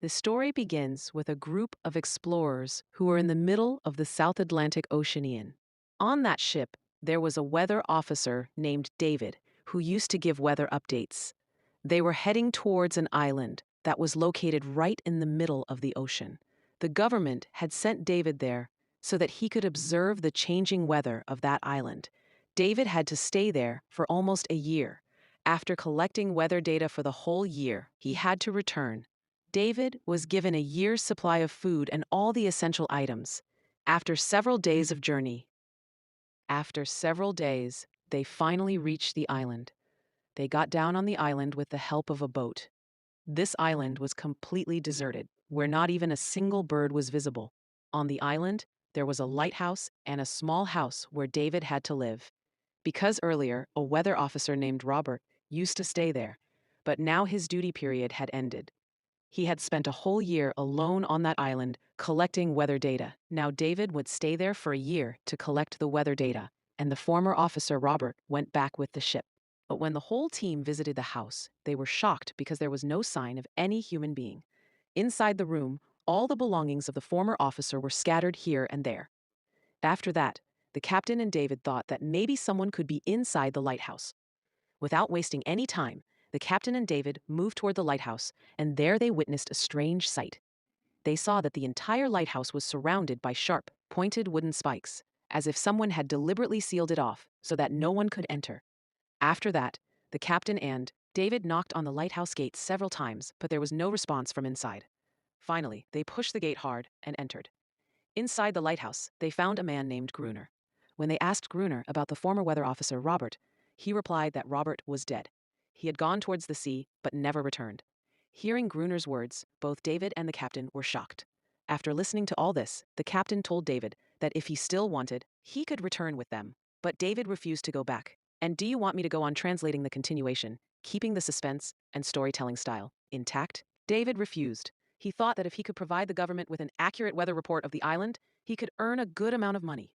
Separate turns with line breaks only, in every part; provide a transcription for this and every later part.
The story begins with a group of explorers who were in the middle of the South Atlantic Ocean. On that ship, there was a weather officer named David who used to give weather updates. They were heading towards an island that was located right in the middle of the ocean. The government had sent David there so that he could observe the changing weather of that island. David had to stay there for almost a year. After collecting weather data for the whole year, he had to return. David was given a year's supply of food and all the essential items. After several days of journey, they finally reached the island. They got down on the island with the help of a boat. This island was completely deserted, where not even a single bird was visible. On the island, there was a lighthouse and a small house where David had to live. Because earlier, a weather officer named Robert used to stay there, but now his duty period had ended. He had spent a whole year alone on that island collecting weather data. Now David would stay there for a year to collect the weather data, and the former officer Robert went back with the ship. But when the whole team visited the house, they were shocked because there was no sign of any human being. Inside the room, all the belongings of the former officer were scattered here and there. After that, the captain and David thought that maybe someone could be inside the lighthouse. Without wasting any time, the captain and David moved toward the lighthouse, and there they witnessed a strange sight. They saw that the entire lighthouse was surrounded by sharp, pointed wooden spikes, as if someone had deliberately sealed it off so that no one could enter. After that, the captain and David knocked on the lighthouse gate several times, but there was no response from inside. Finally, they pushed the gate hard and entered. Inside the lighthouse, they found a man named Gruner. When they asked Gruner about the former weather officer Robert, he replied that Robert was dead. He had gone towards the sea, but never returned. Hearing Gruner's words, both David and the captain were shocked. After listening to all this, the captain told David that if he still wanted, he could return with them. But David refused to go back. And do you want me to go on translating the continuation, keeping the suspense and storytelling style intact? David refused. He thought that if he could provide the government with an accurate weather report of the island, he could earn a good amount of money.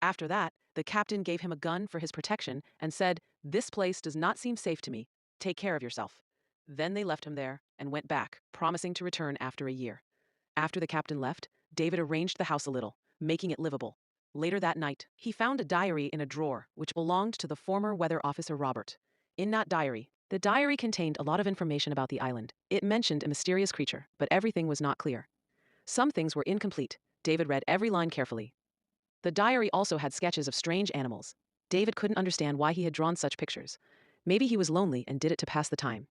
After that, the captain gave him a gun for his protection and said, "This place does not seem safe to me. Take care of yourself." Then they left him there and went back, promising to return after a year. After the captain left, David arranged the house a little, making it livable. Later that night, he found a diary in a drawer which belonged to the former weather officer Robert. In that diary, the diary contained a lot of information about the island. It mentioned a mysterious creature, but everything was not clear. Some things were incomplete. David read every line carefully. The diary also had sketches of strange animals. David couldn't understand why he had drawn such pictures. Maybe he was lonely and did it to pass the time.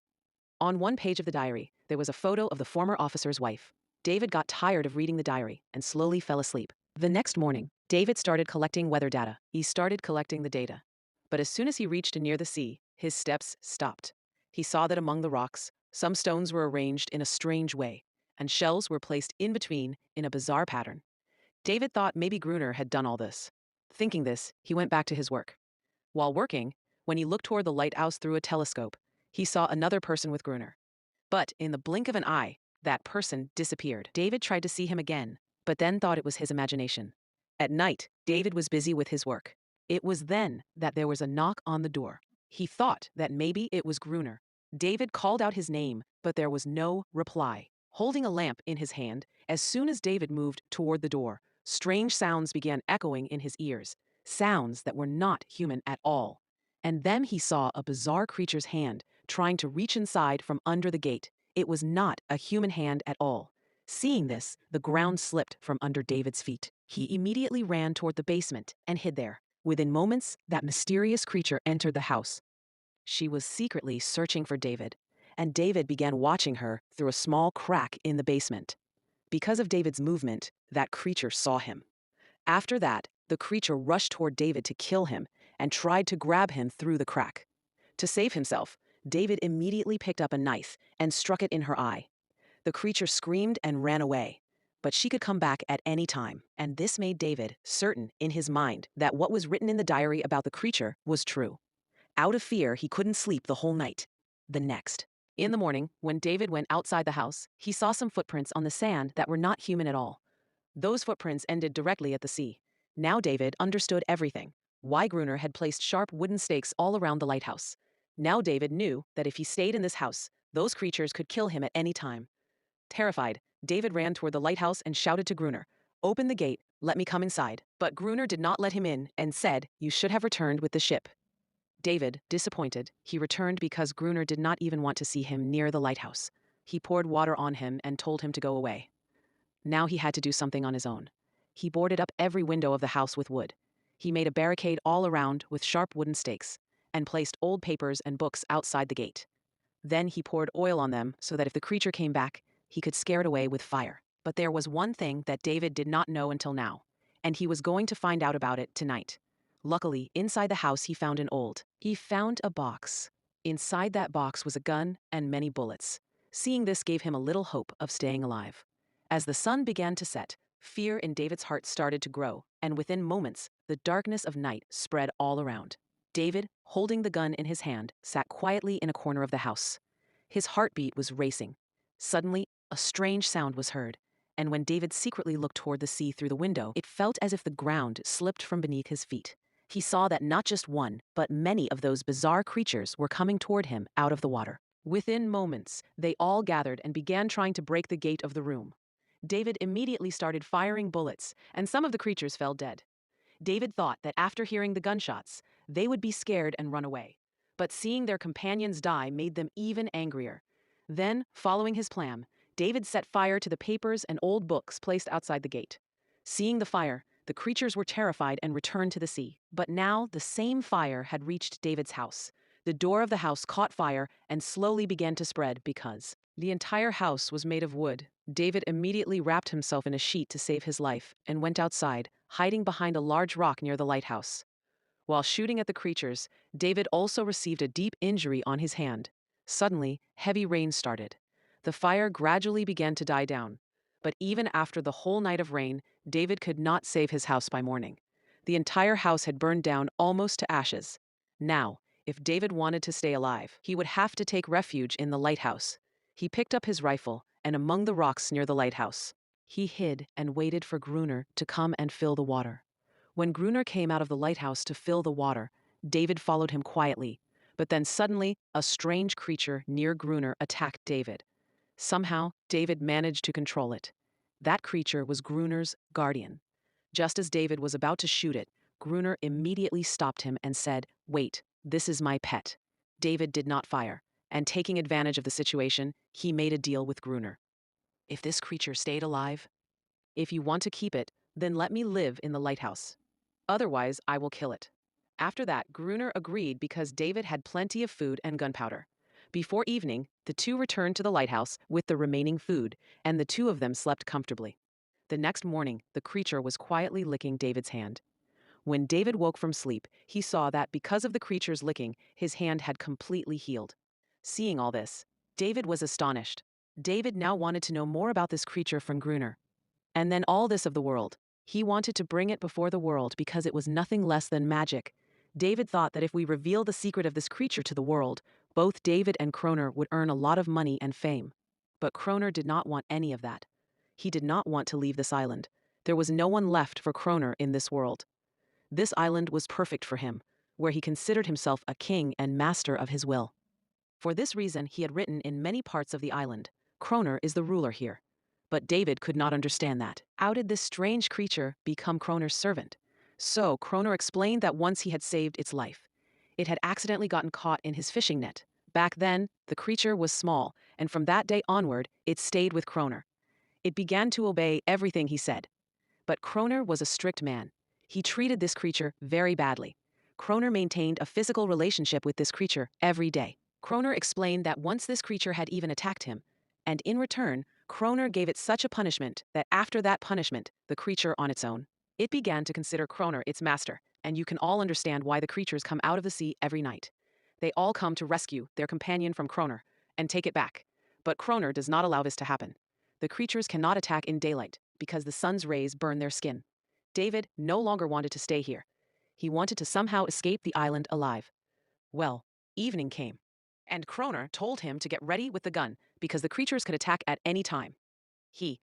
On one page of the diary, there was a photo of the former officer's wife. David got tired of reading the diary and slowly fell asleep. The next morning, David started collecting weather data. He started collecting the data. But as soon as he reached near the sea, his steps stopped. He saw that among the rocks, some stones were arranged in a strange way, and shells were placed in between in a bizarre pattern. David thought maybe Gruner had done all this. Thinking this, he went back to his work. While working, when he looked toward the lighthouse through a telescope, he saw another person with Gruner. But in the blink of an eye, that person disappeared. David tried to see him again, but then thought it was his imagination. At night, David was busy with his work. It was then that there was a knock on the door. He thought that maybe it was Gruner. David called out his name, but there was no reply. Holding a lamp in his hand, as soon as David moved toward the door, strange sounds began echoing in his ears, sounds that were not human at all. And then he saw a bizarre creature's hand trying to reach inside from under the gate. It was not a human hand at all. Seeing this, the ground slipped from under David's feet. He immediately ran toward the basement and hid there. Within moments, that mysterious creature entered the house. She was secretly searching for David, and David began watching her through a small crack in the basement. Because of David's movement, that creature saw him. After that, the creature rushed toward David to kill him and tried to grab him through the crack. To save himself, David immediately picked up a knife and struck it in her eye. The creature screamed and ran away, but she could come back at any time, and this made David certain in his mind that what was written in the diary about the creature was true. Out of fear, he couldn't sleep the whole night. In the morning, when David went outside the house, he saw some footprints on the sand that were not human at all. Those footprints ended directly at the sea. Now David understood everything. Why Gruner had placed sharp wooden stakes all around the lighthouse. Now David knew that if he stayed in this house, those creatures could kill him at any time. Terrified, David ran toward the lighthouse and shouted to Gruner, "Open the gate, let me come inside." But Gruner did not let him in and said, "You should have returned with the ship." David, disappointed, he returned because Gruner did not even want to see him near the lighthouse. He poured water on him and told him to go away. Now he had to do something on his own. He boarded up every window of the house with wood. He made a barricade all around with sharp wooden stakes and placed old papers and books outside the gate. Then he poured oil on them so that if the creature came back, he could scare it away with fire. But there was one thing that David did not know until now, and he was going to find out about it tonight. Luckily, inside the house he found a box. Inside that box was a gun and many bullets. Seeing this gave him a little hope of staying alive. As the sun began to set, fear in David's heart started to grow, and within moments, the darkness of night spread all around. David, holding the gun in his hand, sat quietly in a corner of the house. His heartbeat was racing. Suddenly, a strange sound was heard, and when David secretly looked toward the sea through the window, it felt as if the ground slipped from beneath his feet. He saw that not just one, but many of those bizarre creatures were coming toward him out of the water. Within moments, they all gathered and began trying to break the gate of the room. David immediately started firing bullets, and some of the creatures fell dead. David thought that after hearing the gunshots, they would be scared and run away. But seeing their companions die made them even angrier. Then, following his plan, David set fire to the papers and old books placed outside the gate. Seeing the fire, the creatures were terrified and returned to the sea. But now the same fire had reached David's house. The door of the house caught fire and slowly began to spread because the entire house was made of wood. David immediately wrapped himself in a sheet to save his life and went outside, hiding behind a large rock near the lighthouse. While shooting at the creatures, David also received a deep injury on his hand. Suddenly, heavy rain started. The fire gradually began to die down. But even after the whole night of rain, David could not save his house by morning. The entire house had burned down almost to ashes. Now, if David wanted to stay alive, he would have to take refuge in the lighthouse. He picked up his rifle, and among the rocks near the lighthouse, he hid and waited for Gruner to come and fill the water. When Gruner came out of the lighthouse to fill the water, David followed him quietly. But then suddenly, a strange creature near Gruner attacked David. Somehow, David managed to control it. That creature was Gruner's guardian. Just as David was about to shoot it, Gruner immediately stopped him and said, "Wait, this is my pet." David did not fire, and taking advantage of the situation, he made a deal with Gruner. "If this creature stayed alive, if you want to keep it, then let me live in the lighthouse. Otherwise, I will kill it." After that, Gruner agreed because David had plenty of food and gunpowder. Before evening, the two returned to the lighthouse with the remaining food, and the two of them slept comfortably. The next morning, the creature was quietly licking David's hand. When David woke from sleep, he saw that because of the creature's licking, his hand had completely healed. Seeing all this, David was astonished. David now wanted to know more about this creature from Gruner. And then all this of the world. He wanted to bring it before the world because it was nothing less than magic. David thought that if we reveal the secret of this creature to the world, both David and Kroner would earn a lot of money and fame. But Kroner did not want any of that. He did not want to leave this island. There was no one left for Kroner in this world. This island was perfect for him, where he considered himself a king and master of his will. For this reason, he had written in many parts of the island, "Kroner is the ruler here." But David could not understand that. How did this strange creature become Kroner's servant? So Kroner explained that once he had saved its life, it had accidentally gotten caught in his fishing net. Back then, the creature was small, and from that day onward, it stayed with Kroner. It began to obey everything he said. But Kroner was a strict man. He treated this creature very badly. Kroner maintained a physical relationship with this creature every day. Kroner explained that once this creature had even attacked him, and in return, Kroner gave it such a punishment that after that punishment, the creature on its own, it began to consider Kroner its master, and you can all understand why the creatures come out of the sea every night. They all come to rescue their companion from Kroner and take it back. But Kroner does not allow this to happen. The creatures cannot attack in daylight because the sun's rays burn their skin. David no longer wanted to stay here. He wanted to somehow escape the island alive. Well, evening came, and Kroner told him to get ready with the gun because the creatures could attack at any time.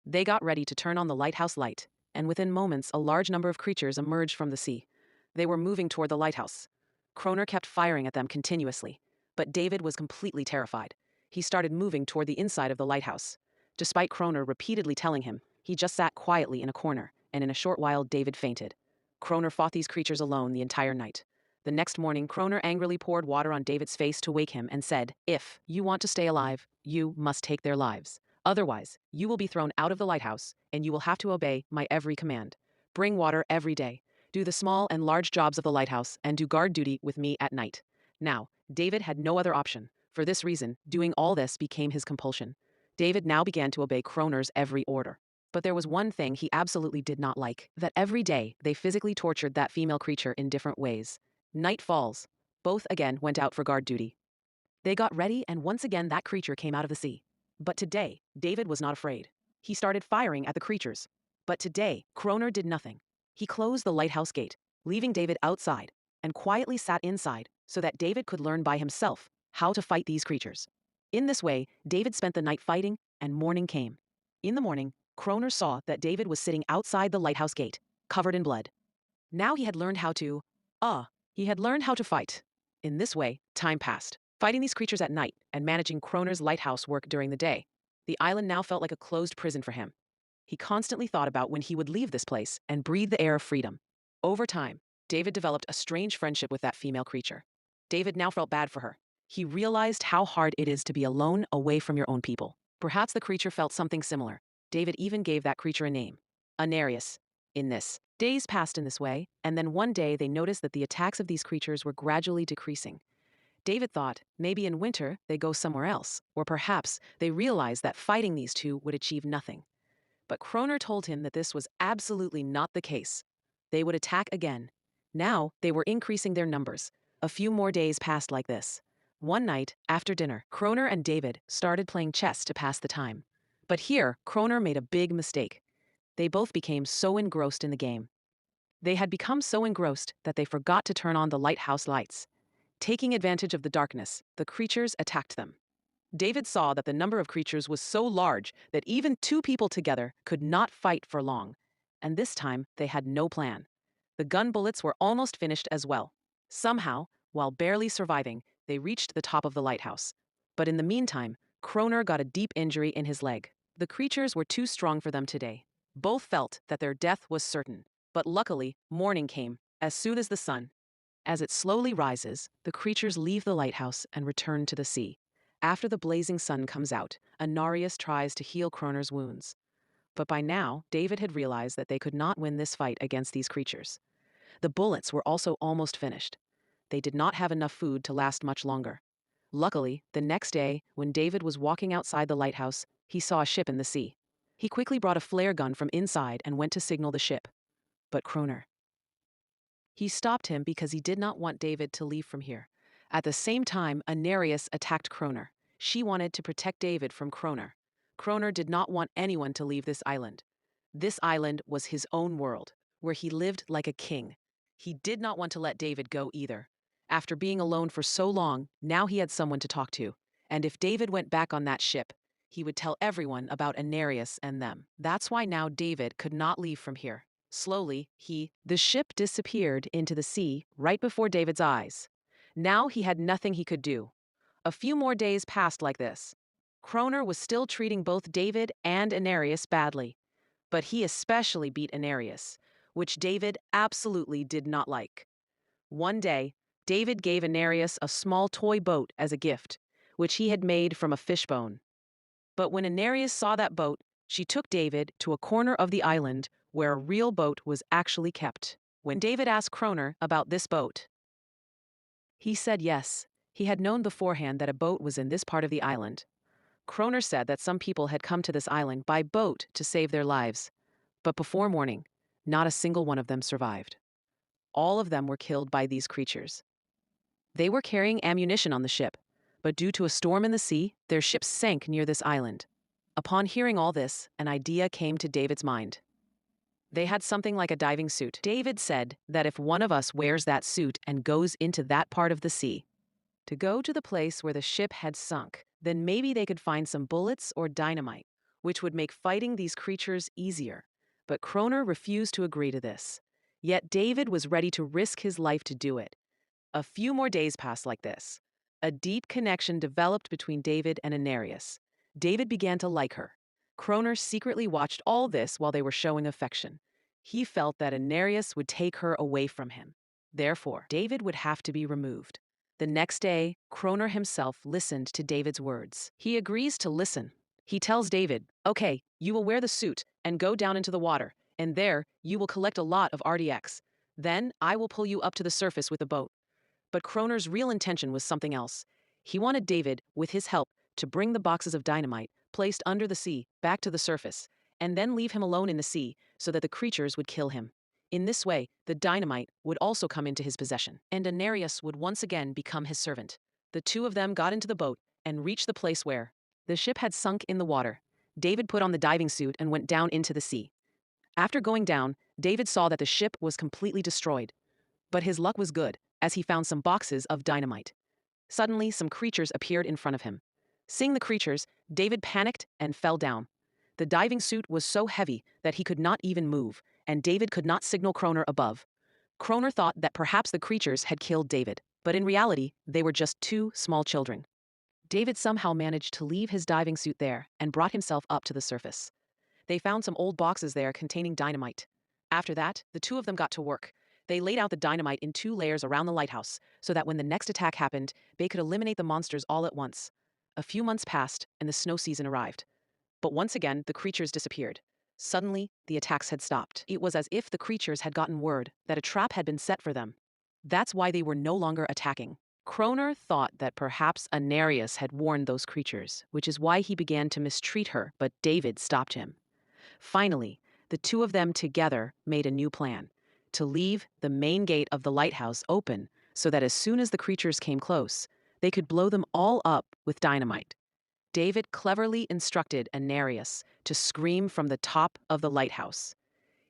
They got ready to turn on the lighthouse light, and within moments a large number of creatures emerged from the sea. They were moving toward the lighthouse. Kroner kept firing at them continuously, but David was completely terrified. He started moving toward the inside of the lighthouse. Despite Kroner repeatedly telling him, he just sat quietly in a corner, and in a short while David fainted. Kroner fought these creatures alone the entire night. The next morning, Kroner angrily poured water on David's face to wake him and said, "If you want to stay alive, you must take their lives. Otherwise, you will be thrown out of the lighthouse, and you will have to obey my every command. Bring water every day. Do the small and large jobs of the lighthouse, and do guard duty with me at night." Now, David had no other option. For this reason, doing all this became his compulsion. David now began to obey Kroner's every order. But there was one thing he absolutely did not like, that every day they physically tortured that female creature in different ways. Night falls. Both again went out for guard duty. They got ready, and once again that creature came out of the sea. But today, David was not afraid. He started firing at the creatures. But today, Kroner did nothing. He closed the lighthouse gate, leaving David outside, and quietly sat inside so that David could learn by himself how to fight these creatures. In this way, David spent the night fighting, and morning came. In the morning, Kroner saw that David was sitting outside the lighthouse gate, covered in blood. Now he had learned how to fight. In this way, time passed, fighting these creatures at night and managing Kroner's lighthouse work during the day. The island now felt like a closed prison for him. He constantly thought about when he would leave this place and breathe the air of freedom. Over time, David developed a strange friendship with that female creature. David now felt bad for her. He realized how hard it is to be alone away from your own people. Perhaps the creature felt something similar. David even gave that creature a name, Anarius. Days passed in this way, and then one day they noticed that the attacks of these creatures were gradually decreasing. David thought maybe in winter they go somewhere else, or perhaps they realized that fighting these two would achieve nothing. But Kroner told him that this was absolutely not the case. They would attack again. Now they were increasing their numbers. A few more days passed like this. One night, after dinner, Kroner and David started playing chess to pass the time. But here, Kroner made a big mistake. They both became so engrossed in the game. They had become so engrossed that they forgot to turn on the lighthouse lights. Taking advantage of the darkness, the creatures attacked them. David saw that the number of creatures was so large that even two people together could not fight for long. And this time, they had no plan. The gun bullets were almost finished as well. Somehow, while barely surviving, they reached the top of the lighthouse. But in the meantime, Kroner got a deep injury in his leg. The creatures were too strong for them today. Both felt that their death was certain. But luckily, morning came, as soon as the sun. As it slowly rises, the creatures leave the lighthouse and return to the sea. After the blazing sun comes out, Anarius tries to heal Kroner's wounds. But by now, David had realized that they could not win this fight against these creatures. The bullets were also almost finished. They did not have enough food to last much longer. Luckily, the next day, when David was walking outside the lighthouse, he saw a ship in the sea. He quickly brought a flare gun from inside and went to signal the ship. But Kroner. He stopped him because he did not want David to leave from here. At the same time, Anarius attacked Kroner. She wanted to protect David from Kroner. Kroner did not want anyone to leave this island. This island was his own world, where he lived like a king. He did not want to let David go either. After being alone for so long, now he had someone to talk to. And if David went back on that ship, he would tell everyone about Anarius and them. That's why now David could not leave from here. Slowly, the ship disappeared into the sea right before David's eyes. Now he had nothing he could do. A few more days passed like this. Kroner was still treating both David and Anarius badly. But he especially beat Anarius, which David absolutely did not like. One day, David gave Anarius a small toy boat as a gift, which he had made from a fishbone. But when Anarius saw that boat, she took David to a corner of the island where a real boat was actually kept. When David asked Kroner about this boat, he said yes. He had known beforehand that a boat was in this part of the island. Kroner said that some people had come to this island by boat to save their lives. But before morning, not a single one of them survived. All of them were killed by these creatures. They were carrying ammunition on the ship, but due to a storm in the sea, their ship sank near this island. Upon hearing all this, an idea came to David's mind. They had something like a diving suit. David said that if one of us wears that suit and goes into that part of the sea, to go to the place where the ship had sunk, then maybe they could find some bullets or dynamite, which would make fighting these creatures easier. But Kroner refused to agree to this. Yet David was ready to risk his life to do it. A few more days passed like this. A deep connection developed between David and Anarius. David began to like her. Croner secretly watched all this while they were showing affection. He felt that Anarius would take her away from him. Therefore, David would have to be removed. The next day, Croner himself listened to David's words. He agrees to listen. He tells David, "Okay, you will wear the suit and go down into the water, and there you will collect a lot of RDX. Then I will pull you up to the surface with a boat." But Croner's real intention was something else. He wanted David, with his help, to bring the boxes of dynamite placed under the sea back to the surface, and then leave him alone in the sea so that the creatures would kill him. In this way, the dynamite would also come into his possession, and Anarius would once again become his servant. The two of them got into the boat and reached the place where the ship had sunk in the water. David put on the diving suit and went down into the sea. After going down, David saw that the ship was completely destroyed. But his luck was good, as he found some boxes of dynamite. Suddenly, some creatures appeared in front of him. Seeing the creatures, David panicked and fell down. The diving suit was so heavy that he could not even move, and David could not signal Croner above. Croner thought that perhaps the creatures had killed David, but in reality, they were just two small children. David somehow managed to leave his diving suit there and brought himself up to the surface. They found some old boxes there containing dynamite. After that, the two of them got to work. They laid out the dynamite in 2 layers around the lighthouse so that when the next attack happened, they could eliminate the monsters all at once. A few months passed and the snow season arrived. But once again, the creatures disappeared. Suddenly, the attacks had stopped. It was as if the creatures had gotten word that a trap had been set for them. That's why they were no longer attacking. Croner thought that perhaps Anarius had warned those creatures, which is why he began to mistreat her, but David stopped him. Finally, the two of them together made a new plan: to leave the main gate of the lighthouse open so that as soon as the creatures came close, they could blow them all up with dynamite. David cleverly instructed Anarius to scream from the top of the lighthouse.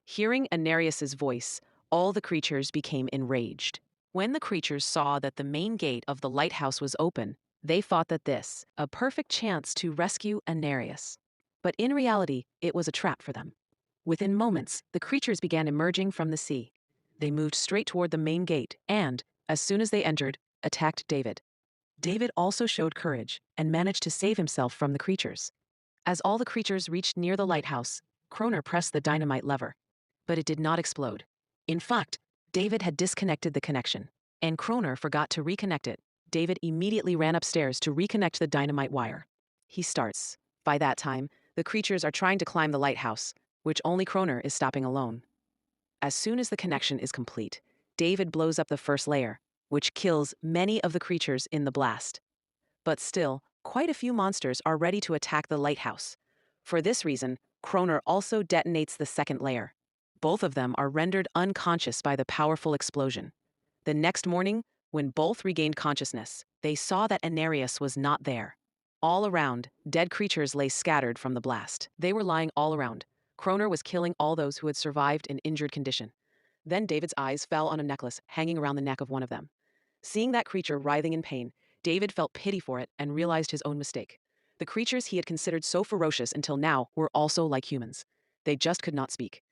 Hearing Anarius's voice, all the creatures became enraged. When the creatures saw that the main gate of the lighthouse was open, they thought that this, a perfect chance to rescue Anarius. But in reality, it was a trap for them. Within moments, the creatures began emerging from the sea. They moved straight toward the main gate and, as soon as they entered, attacked David. David also showed courage and managed to save himself from the creatures. As all the creatures reached near the lighthouse, Croner pressed the dynamite lever. But it did not explode. In fact, David had disconnected the connection, and Croner forgot to reconnect it. David immediately ran upstairs to reconnect the dynamite wire. He starts. By that time, the creatures are trying to climb the lighthouse, which only Croner is stopping alone. As soon as the connection is complete, David blows up the first layer, which kills many of the creatures in the blast. But still, quite a few monsters are ready to attack the lighthouse. For this reason, Croner also detonates the second layer. Both of them are rendered unconscious by the powerful explosion. The next morning, when both regained consciousness, they saw that Anarius was not there. All around, dead creatures lay scattered from the blast. They were lying all around. Croner was killing all those who had survived in injured condition. Then David's eyes fell on a necklace hanging around the neck of one of them. Seeing that creature writhing in pain, David felt pity for it and realized his own mistake. The creatures he had considered so ferocious until now were also like humans. They just could not speak.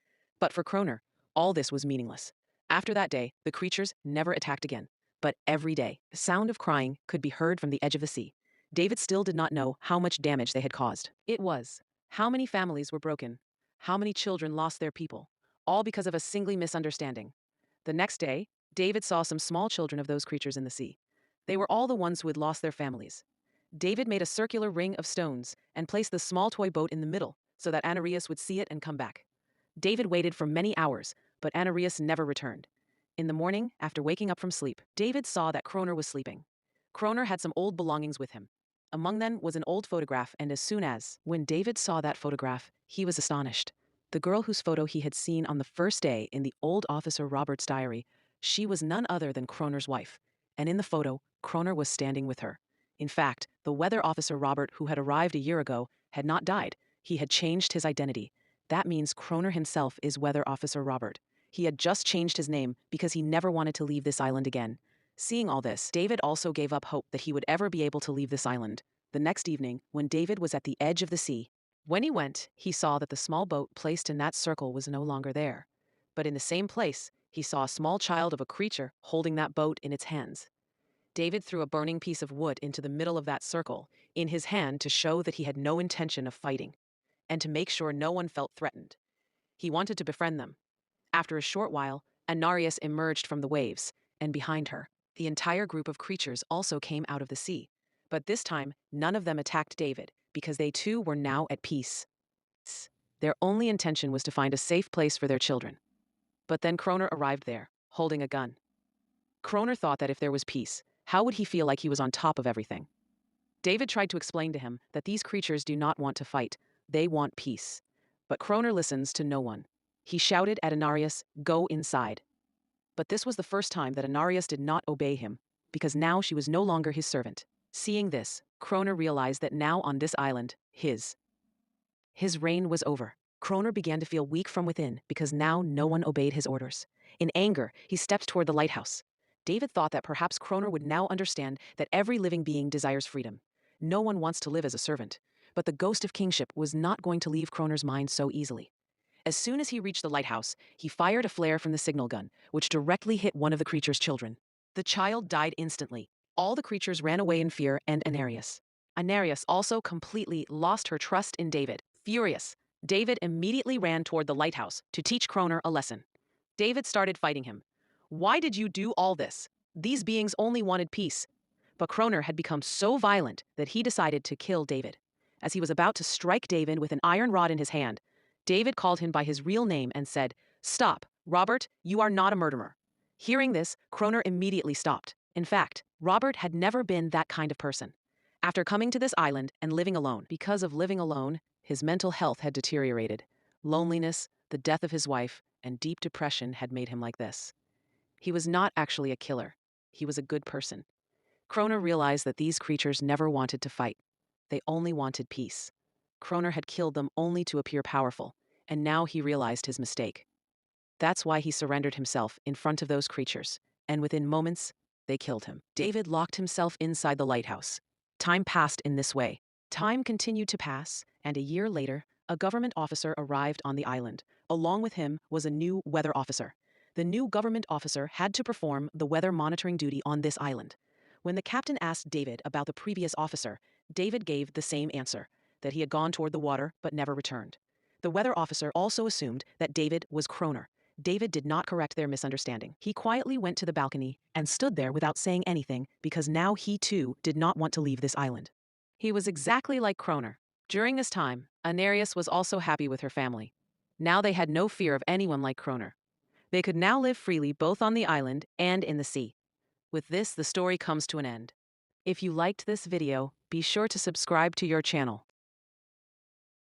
But for Croner, all this was meaningless. After that day, the creatures never attacked again. But every day, the sound of crying could be heard from the edge of the sea. David still did not know how much damage they had caused. It was. How many families were broken? How many children lost their people? All because of a single misunderstanding. The next day, David saw some small children of those creatures in the sea. They were all the ones who had lost their families. David made a circular ring of stones and placed the small toy boat in the middle so that Anarius would see it and come back. David waited for many hours, but Anarius never returned. In the morning, after waking up from sleep, David saw that Croner was sleeping. Croner had some old belongings with him. Among them was an old photograph, and when David saw that photograph, he was astonished. The girl whose photo he had seen on the first day in the old Officer Robert's diary, she was none other than Croner's wife. And in the photo, Croner was standing with her. In fact, the weather officer Robert, who had arrived a year ago, had not died. He had changed his identity. That means Croner himself is Weather Officer Robert. He had just changed his name because he never wanted to leave this island again. Seeing all this, David also gave up hope that he would ever be able to leave this island. The next evening, when David was at the edge of the sea, when he went, he saw that the small boat placed in that circle was no longer there. But in the same place, he saw a small child of a creature holding that boat in its hands. David threw a burning piece of wood into the middle of that circle, in his hand to show that he had no intention of fighting. and to make sure no one felt threatened. He wanted to befriend them. After a short while, Anarias emerged from the waves, and behind her, the entire group of creatures also came out of the sea. But this time, none of them attacked David, because they too were now at peace. Their only intention was to find a safe place for their children. But then Kroner arrived there, holding a gun. Kroner thought that if there was peace, how would he feel like he was on top of everything? David tried to explain to him that these creatures do not want to fight, they want peace. But Kroner listens to no one. He shouted at Anarias, "Go inside." But this was the first time that Anarias did not obey him, because now she was no longer his servant. Seeing this, Kroner realized that now on this island, his reign was over. Kroner began to feel weak from within because now no one obeyed his orders. In anger, he stepped toward the lighthouse. David thought that perhaps Kroner would now understand that every living being desires freedom. No one wants to live as a servant. But the ghost of kingship was not going to leave Kroner's mind so easily. As soon as he reached the lighthouse, he fired a flare from the signal gun, which directly hit one of the creature's children. The child died instantly. All the creatures ran away in fear, and Anarias also completely lost her trust in David. Furious, David immediately ran toward the lighthouse to teach Kroner a lesson. David started fighting him. "Why did you do all this? These beings only wanted peace." But Kroner had become so violent that he decided to kill David. As he was about to strike David with an iron rod in his hand, David called him by his real name and said, "Stop, Robert, you are not a murderer." Hearing this, Kroner immediately stopped. In fact, Robert had never been that kind of person. After coming to this island and living alone, because of living alone, his mental health had deteriorated. Loneliness, the death of his wife, and deep depression had made him like this. He was not actually a killer. He was a good person. Kroner realized that these creatures never wanted to fight. They only wanted peace. Kroner had killed them only to appear powerful, and now he realized his mistake. That's why he surrendered himself in front of those creatures, and within moments, they killed him. David locked himself inside the lighthouse. Time passed in this way. Time continued to pass, and a year later, a government officer arrived on the island. Along with him was a new weather officer. The new government officer had to perform the weather monitoring duty on this island. When the captain asked David about the previous officer, David gave the same answer, that he had gone toward the water but never returned. The weather officer also assumed that David was Kroner. David did not correct their misunderstanding. He quietly went to the balcony and stood there without saying anything because now he too did not want to leave this island. He was exactly like Kroner. During this time, Anarias was also happy with her family. Now they had no fear of anyone like Kroner. They could now live freely both on the island and in the sea. With this, the story comes to an end. If you liked this video, be sure to subscribe to your channel.